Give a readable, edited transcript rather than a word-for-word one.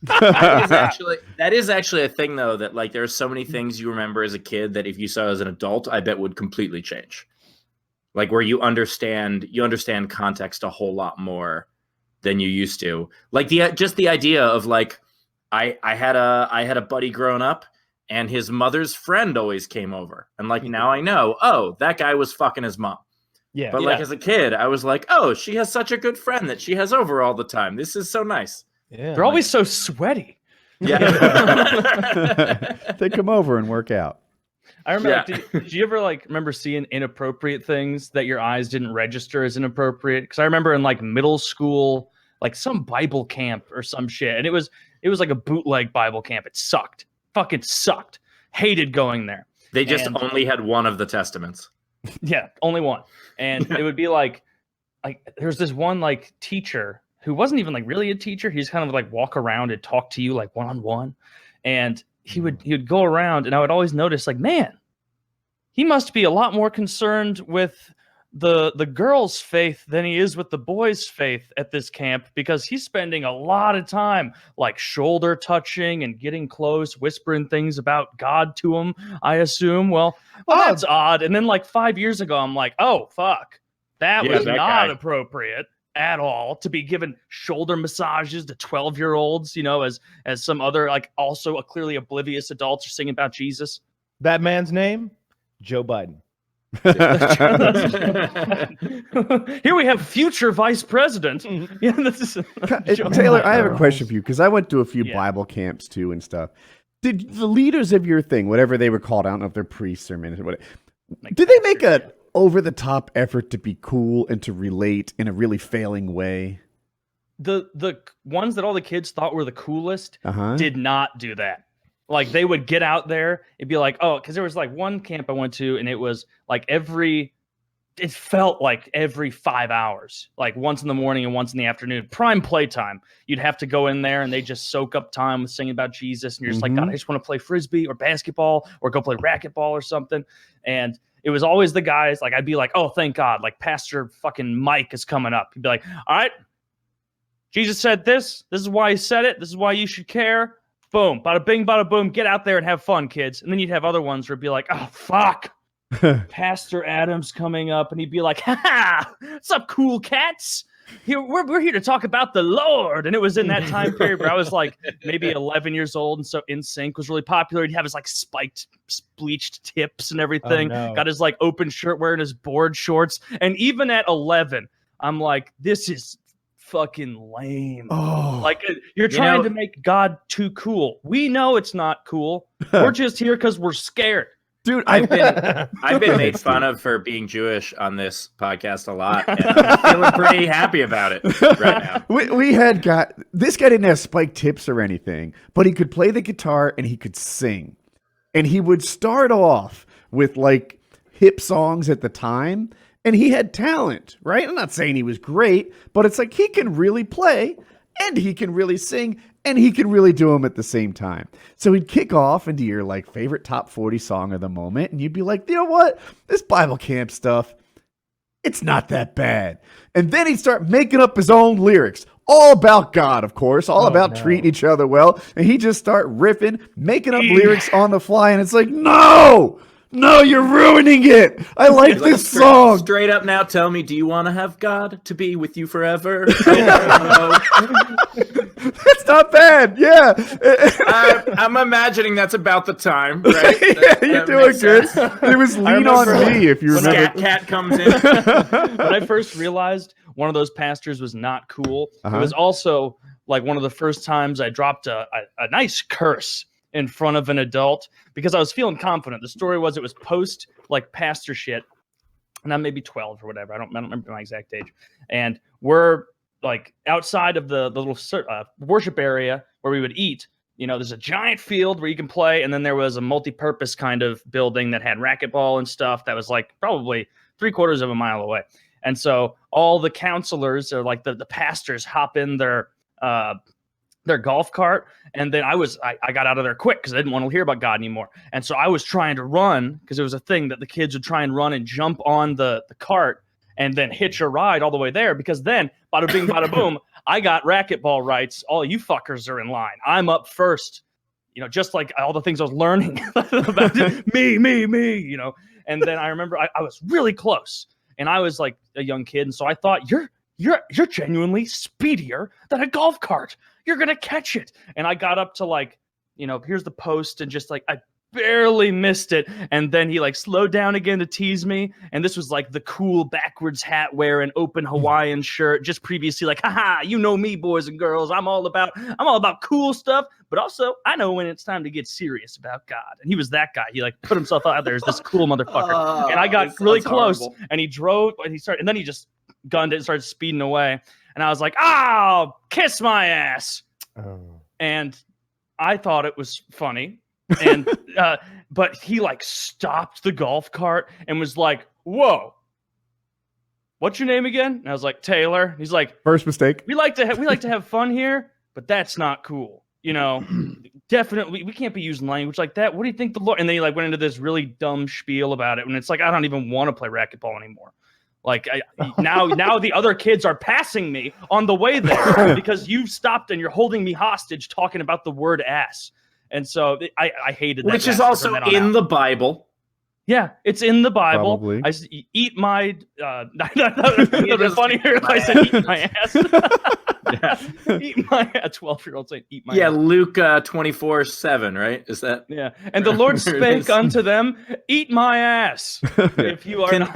That is actually a thing, though, that like there's so many things you remember as a kid that if you saw as an adult, I bet would completely change. Like where you understand context a whole lot more than you used to. Like the idea of like I had a buddy growing up, and his mother's friend always came over, and like now I know, oh, that guy was fucking his mom. Yeah. But like as a kid, I was like, oh, she has such a good friend that she has over all the time. This is so nice. Yeah, they're always so sweaty. Yeah. They come over and work out. I remember. Like, did you ever like remember seeing inappropriate things that your eyes didn't register as inappropriate? Because I remember in like middle school, like some Bible camp or some shit, and it was like a bootleg Bible camp. It sucked. Fucking sucked. Hated going there. They just only had one of the Testaments. Yeah, only one. And it would be like there's this one like teacher who wasn't even like really a teacher. He just kind of like walk around and talk to you like one-on-one. And he would go around, and I would always notice like, man, he must be a lot more concerned with the girls' faith than he is with the boys' faith at this camp, because he's spending a lot of time like shoulder touching and getting close, whispering things about God to him, I assume. Well, that's odd. And then like 5 years ago, I'm like, oh, fuck. That was not appropriate at all to be given shoulder massages to 12-year-olds, you know, as some other like also clearly oblivious adults are singing about Jesus. That man's name, Joe Biden. Here we have future vice president. Yeah, Taylor, I have a question for you, because I went to a few Bible camps too and stuff. Did the leaders of your thing, whatever they were called, I don't know if they're priests or ministers, whatever, did they make a over-the-top effort to be cool and to relate in a really failing way? The ones that all the kids thought were the coolest did not do that. Like they would get out there, it'd be like, oh, because there was like one camp I went to, and it was like it felt like every 5 hours, like once in the morning and once in the afternoon, prime playtime. You'd have to go in there, and they just soak up time with singing about Jesus, and you're just like, God, I just want to play frisbee or basketball or go play racquetball or something. And it was always the guys, like I'd be like, oh, thank God, like Pastor fucking Mike is coming up. He'd be like, all right, Jesus said this is why he said it, this is why you should care. Boom, bada bing, bada boom, get out there and have fun, kids. And then you'd have other ones where it'd be like, oh, fuck. Pastor Adam's coming up, and he'd be like, ha, what's up, cool cats? Here, we're here to talk about the Lord. And it was in that time period where I was like maybe 11 years old, and so NSYNC was really popular. He'd have his like spiked, bleached tips and everything. Oh, no. Got his like open shirt, wearing his board shorts. And even at 11, I'm like, this is fucking lame. Oh, like you're trying to make God too cool. We know it's not cool. We're just here because we're scared. Dude, I've been made fun of for being Jewish on this podcast a lot, and I'm feeling pretty happy about it right now. This guy didn't have spiked tips or anything, but he could play the guitar and he could sing. And he would start off with like hip songs at the time, and he had talent, right? I'm not saying he was great, but it's like he can really play and he can really sing, and he can really do them at the same time. So he'd kick off into your like favorite top 40 song of the moment, and you'd be like, you know what? This Bible camp stuff, it's not that bad. And then he'd start making up his own lyrics, all about God, of course, all about treating each other well. And he'd just start riffing, making up lyrics on the fly, and it's like, no, you're ruining it. I like this song. Straight up now, tell me, do you want to have God to be with you forever? That's not bad. Yeah. I'm imagining that's about the time, right? You're doing good. It was Lean On Me, if you remember. Scat Cat comes in. When I first realized one of those pastors was not cool, it was also like one of the first times I dropped a nice curse in front of an adult, because I was feeling confident. The story was, it was post like pastor shit, and I'm maybe 12 or whatever. I don't remember my exact age. And we're like outside of the little worship area where we would eat. You know, there's a giant field where you can play, and then there was a multi-purpose kind of building that had racquetball and stuff that was like probably 3/4 of a mile away. And so all the counselors, or like the pastors, hop in their golf cart, and then I got out of there quick because I didn't want to hear about God anymore. And so I was trying to run, because it was a thing that the kids would try and run and jump on the cart and then hitch a ride all the way there, because then bada bing bada boom, I got racquetball rights. All you fuckers are in line. I'm up first. You know, just like all the things I was learning about me, you know. And then I remember I was really close, and I was like a young kid, and so I thought you're genuinely speedier than a golf cart. You're gonna catch it. And I got up to like, you know, here's the post, and just like I barely missed it. And then he like slowed down again to tease me. And this was like the cool backwards hat wearing open Hawaiian shirt. Just previously like, haha, you know me, boys and girls. I'm all about cool stuff. But also, I know when it's time to get serious about God. And he was that guy. He like put himself out there as this cool motherfucker. And I got really close. Horrible. And he drove, and then he just gunned it and started speeding away. And I was like, oh, kiss my ass. Oh. And I thought it was funny. And but he like stopped the golf cart and was like, whoa, what's your name again? And I was like, Taylor. He's like, first mistake. We like to have fun here, but that's not cool. You know, definitely we can't be using language like that. What do you think the Lord? And then he like went into this really dumb spiel about it. And it's like, I don't even want to play racquetball anymore. Like now the other kids are passing me on the way there because you've stopped and you're holding me hostage talking about the word ass. And so I hated that. Which is also in the Bible. Yeah, it's in the Bible. Probably. I said, eat my that would be funnier if I said eat my ass. Yeah. Eat my 12-year-old saying eat my ass. Luke 24:7, right? Is that? Yeah. And the Lord spake unto them, eat my ass. If you are not